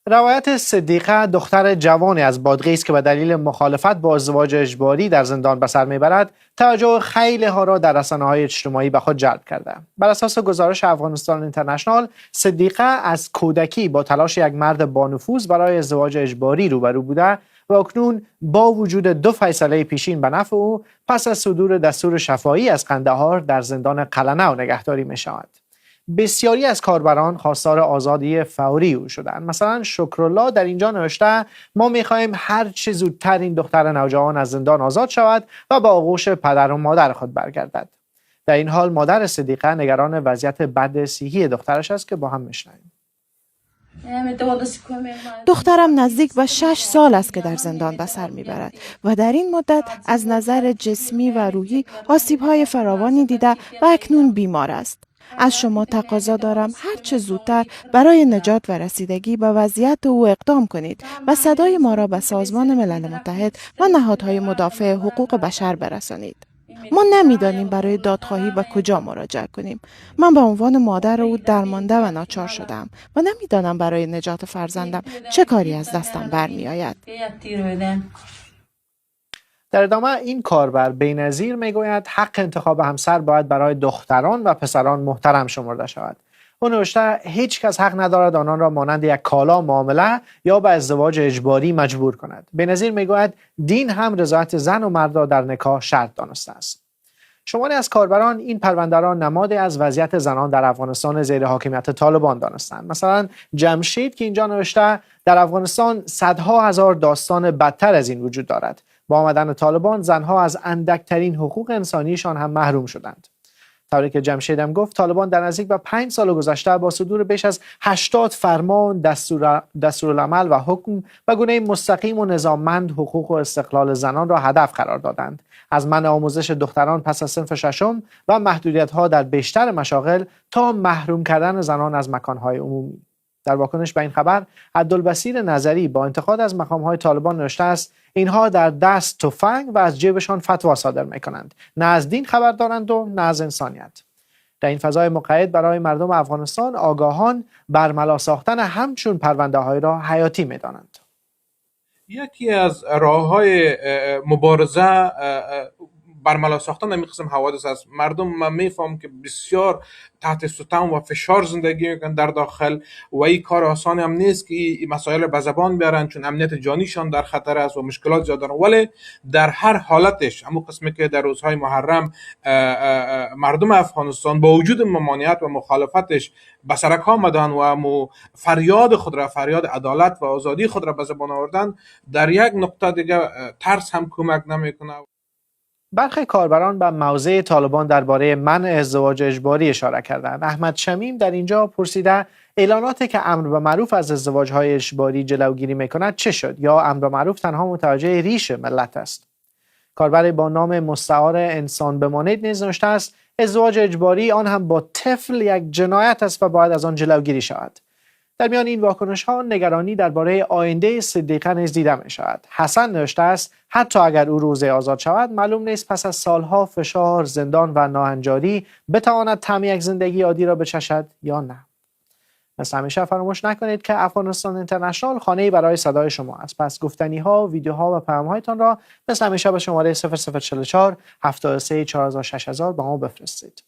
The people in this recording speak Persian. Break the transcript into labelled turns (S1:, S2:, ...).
S1: روایت صدیقه دختر جوانی از بادغیس که به دلیل مخالفت با ازدواج اجباری در زندان به سر میبرد توجه خیلی ها را در رسانه‌های اجتماعی به خود جلب کرده. بر اساس گزارش افغانستان اینترنشنال، صدیقه از کودکی با تلاش یک مرد با نفوذ برای ازدواج اجباری روبرو بوده و اکنون با وجود 2 فیصله پیشین به نفع او پس از صدور دستور شفاهی از قندهار در زندان قلنو نگهداری می شود. بسیاری از کاربران خواستار آزادی فوری او شدند. مثلا شکرالله در اینجا نوشته ما می‌خواهیم هر چه زودتر این دختر نوجوان از زندان آزاد شود و به آغوش پدر و مادر خود برگردد. در این حال مادر صدیقه نگران وضعیت بد صحی دخترش است که با هم میشنویم.
S2: دخترم نزدیک به 6 سال است که در زندان به سر میبرد و در این مدت از نظر جسمی و روحی آسیب‌های فراوانی دیده و اکنون بیمار است. از شما تقاضا دارم هر چه زودتر برای نجات و رسیدگی به وضعیت او اقدام کنید و صدای ما را به سازمان ملل متحد و نهادهای مدافع حقوق بشر برسانید. ما نمیدانیم برای دادخواهی به کجا مراجعه کنیم. من به عنوان مادر او درمانده و ناچار شدم و نمیدانم برای نجات فرزندم چه کاری از دستم برمی آید.
S1: در ادامه این کاربر بی‌نظیر میگوید حق انتخاب همسر باید برای دختران و پسران محترم شمرده شود. او نوشته هیچ کس حق ندارد آنان را مانند یک کالا معامله یا به ازدواج اجباری مجبور کند. بی‌نظیر میگوید دین هم رضایت زن و مرد را در نکاح شرط دانسته است. شماری از کاربران این پرونده را نمادی از وضعیت زنان در افغانستان زیر حاکمیت طالبان دانستند. مثلا جمشید که اینجا نوشته در افغانستان صدها هزار داستان بدتر از این وجود دارد. با آمدن طالبان زنها از اندکترین حقوق انسانیشان هم محروم شدند. طوری که جمشید هم گفت طالبان در نزدیک به 5 سال گذشته با صدور بیش از 80 فرمان، دستورالعمل و حکم به گونه مستقیم و نظاممند حقوق و استقلال زنان را هدف قرار دادند. از منع آموزش دختران پس از صنف ششم و محدودیت‌ها در بیشتر مشاغل تا محروم کردن زنان از مکان‌های عمومی. در واکنش به این خبر عبدالبصیر نظری با انتقاد از مقام‌های طالبان نوشته است اینها در دست تفنگ و از جیبشان فتوا صادر می‌کنند. نه از دین خبر دارند و نه از انسانیت. در این فضای مقید برای مردم افغانستان آگاهان برملا ساختن همچون پرونده‌های را حیاتی می‌دانند.
S3: یکی از راه‌های مبارزه برملا ساختن در این قسم حوادث است. مردم من میفهم که بسیار تحت ستم و فشار زندگی میکنن در داخل و این کار آسانی هم نیست که این مسائل به زبان بیارن، چون امنیت جانیشان در خطر است و مشکلات زیاد دارن. ولی در هر حالتش همون قسمی که در روزهای محرم مردم افغانستان با وجود ممانعت و مخالفتش به سرک آمدن و فریاد خود را، فریاد عدالت و آزادی خود را به زبان آوردن، در یک نقطه دیگه ترس هم کمک نمیکنه.
S1: برخی کاربران به موضع طالبان درباره منع ازدواج اجباری اشاره کردند. احمد شمیم در اینجا پرسیده اعلاناتی که امر به معروف از ازدواج‌های اجباری جلوگیری می‌کند چه شد یا امر به معروف تنها متوجه ریش ملت است؟ کاربری با نام مستعار انسان بمانید نیز نوشته است ازدواج اجباری آن هم با طفل یک جنایت است و باید از آن جلوگیری شود. در میان این واکنش‌ها نگرانی درباره آینده صدیقه نیز دیده می‌شود. حسن نوشته است حتی اگر او روزی آزاد شود معلوم نیست پس از سالها فشار، زندان و ناهنجاری بتواند طعم یک زندگی عادی را بچشد یا نه. مثل همیشه فراموش نکنید که افغانستان اینترنشنال خانه‌ای برای صدای شما است. پس گفتنی‌ها، ویدیوها و پیام‌هایتان را مثل همیشه به شماره 0044 73 4000 6000 به ما بفرستید.